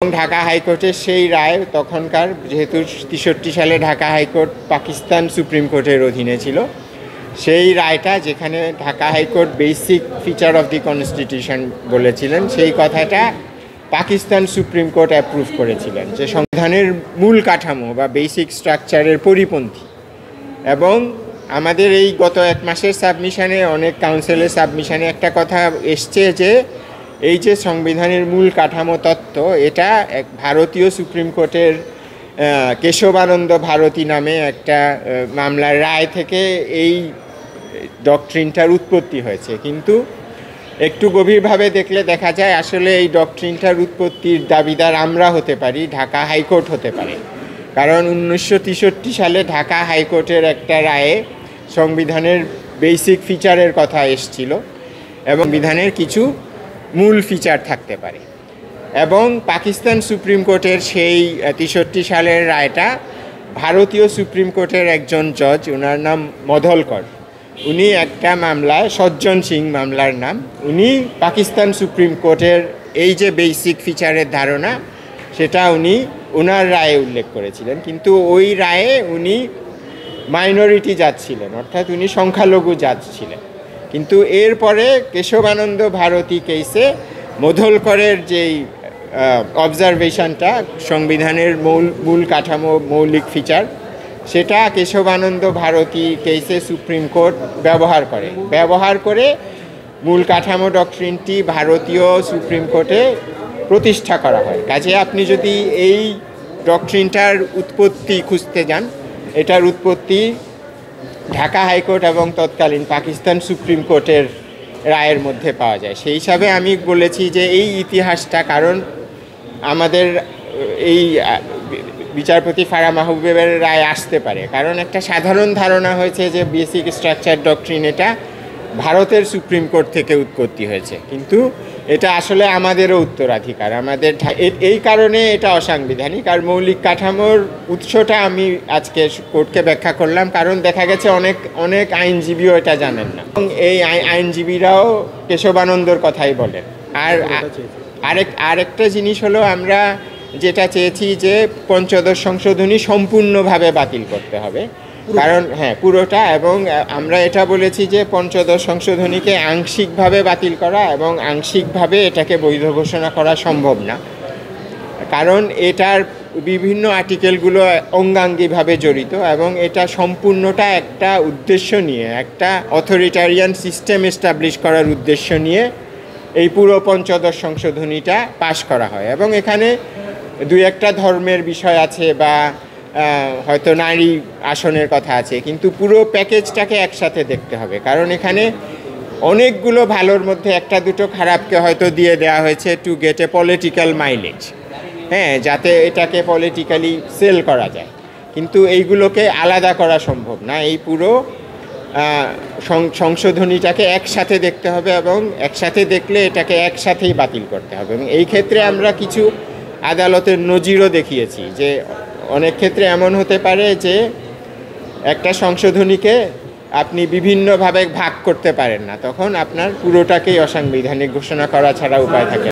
ঢাকা হাইকোর্টের সেই রায় তখনকার যেহেতু ৬৩ সালে ঢাকা হাইকোর্ট পাকিস্তান সুপ্রিম কোর্টের অধীনে ছিল, সেই রায়টা যেখানে Dhaka high court basic feature of the constitution বলেছিলেন, সেই কথাটা পাকিস্তান সুপ্রিম কোর্ট অ্যাপ্রুভ করেছিলেন যে সংবিধানের মূল কাঠামো বা বেসিক স্ট্রাকচারের পরিপন্থী। এবং আমাদের এই গত এক মাসের সাবমিশনে, অনেক কাউন্সিলের সাবমিশনে একটা কথা এসছে যে এই যে সংবিধানের মূল কাঠামো তত্ত্ব, এটা এক ভারতীয় সুপ্রিম কোর্টের কেশবানন্দ ভারতী নামে একটা মামলার রায় থেকে এই ডক্ট্রিনটার উৎপত্তি হয়েছে। কিন্তু একটু গভীরভাবে দেখলে দেখা যায় আসলে এই ডক্ট্রিনটার উৎপত্তির দাবিদার আমরা হতে পারি, ঢাকা হাইকোর্ট হতে পারে। কারণ 1963 সালে ঢাকা হাইকোর্টের একটা রায়ে সংবিধানের বেসিক ফিচারের কথা এসছিল এবং সংবিধানের কিছু মূল ফিচার থাকতে পারে। এবং পাকিস্তান সুপ্রিম কোর্টের সেই 63 সালের রায়টা ভারতীয় সুপ্রিম কোর্টের একজন জজ, ওনার নাম মধলকর, উনি একটা মামলায়, সজ্জন সিং মামলার নাম, উনি পাকিস্তান সুপ্রিম কোর্টের এই যে বেসিক ফিচারের ধারণা সেটা উনি ওনার রায়ে উল্লেখ করেছিলেন। কিন্তু ওই রায়ে উনি মাইনরিটি জাজ ছিলেন, অর্থাৎ উনি সংখ্যালঘু জাজ ছিলেন। কিন্তু এরপরে কেশবানন্দ ভারতী কেসে মধলকরের যেই অবজারভেশনটা সংবিধানের মূল কাঠামো, মৌলিক ফিচার, সেটা কেশবানন্দ ভারতী কেসে সুপ্রিম কোর্ট ব্যবহার করে মূল কাঠামো ডক্ট্রিনটি ভারতীয় সুপ্রিম কোর্টে প্রতিষ্ঠা করা হয়। কাজে আপনি যদি এই ডক্ট্রিনটার উৎপত্তি খুঁজতে যান, এটার উৎপত্তি ঢাকা হাইকোর্ট এবং তৎকালীন পাকিস্তান সুপ্রিম কোর্টের রায়ের মধ্যে পাওয়া যায়। সেই হিসাবে আমি বলেছি যে এই ইতিহাসটা, কারণ আমাদের এই বিচারপতি ফারাহ মাহবুবের রায় আসতে পারে, কারণ একটা সাধারণ ধারণা হয়েছে যে বেসিক স্ট্রাকচার ডক্ট্রিন এটা ভারতের সুপ্রিম কোর্ট থেকে উৎপত্তি হয়েছে, কিন্তু এটা আসলে আমাদেরও উত্তরাধিকার, আমাদের এই কারণে এটা অসাংবিধানিক। আর মৌলিক কাঠামোর উৎসটা আমি আজকে কোর্টকে ব্যাখ্যা করলাম, কারণ দেখা গেছে অনেক আইনজীবীও এটা জানেন না, এবং এই আইনজীবীরাও কেশবানন্দর কথাই বলেন। আর আরেকটা জিনিস হলো, আমরা যেটা চেয়েছি যে পঞ্চদশ সংশোধনী সম্পূর্ণভাবে বাতিল করতে হবে, কারণ পুরোটা। এবং আমরা এটা বলেছি যে পঞ্চদশ সংশোধনীকে আংশিকভাবে বাতিল করা এবং আংশিকভাবে এটাকে বৈধ ঘোষণা করা সম্ভব না, কারণ এটার বিভিন্ন আর্টিকেলগুলো অঙ্গাঙ্গিভাবে জড়িত এবং এটা সম্পূর্ণটা একটা উদ্দেশ্য নিয়ে, একটা অথরিটারিয়ান সিস্টেম এস্টাবলিশ করার উদ্দেশ্য নিয়ে এই পুরো পঞ্চদশ সংশোধনীটা পাশ করা হয়। এবং এখানে দুই একটা ধর্মের বিষয় আছে বা হয়তো নারী আসনের কথা আছে, কিন্তু পুরো প্যাকেজটাকে একসাথে দেখতে হবে, কারণ এখানে অনেকগুলো ভালোর মধ্যে একটা দুটো খারাপকে হয়তো দিয়ে দেওয়া হয়েছে to get a political mileage, যাতে এটাকে পলিটিক্যালি সেল করা যায়, কিন্তু এইগুলোকে আলাদা করা সম্ভব না। এই পুরো সংশোধনীটাকে একসাথে দেখতে হবে এবং একসাথে দেখলে এটাকে একসাথেই বাতিল করতে হবে। এবং এই ক্ষেত্রে আমরা কিছু আদালতের নজিরও দেখিয়েছি যে অনেক ক্ষেত্রে এমন হতে পারে যে একটা সংশোধনীকে আপনি বিভিন্নভাবে ভাগ করতে পারেন না, তখন আপনার পুরোটাকেই অসাংবিধানিক ঘোষণা করা ছাড়া উপায় থাকে।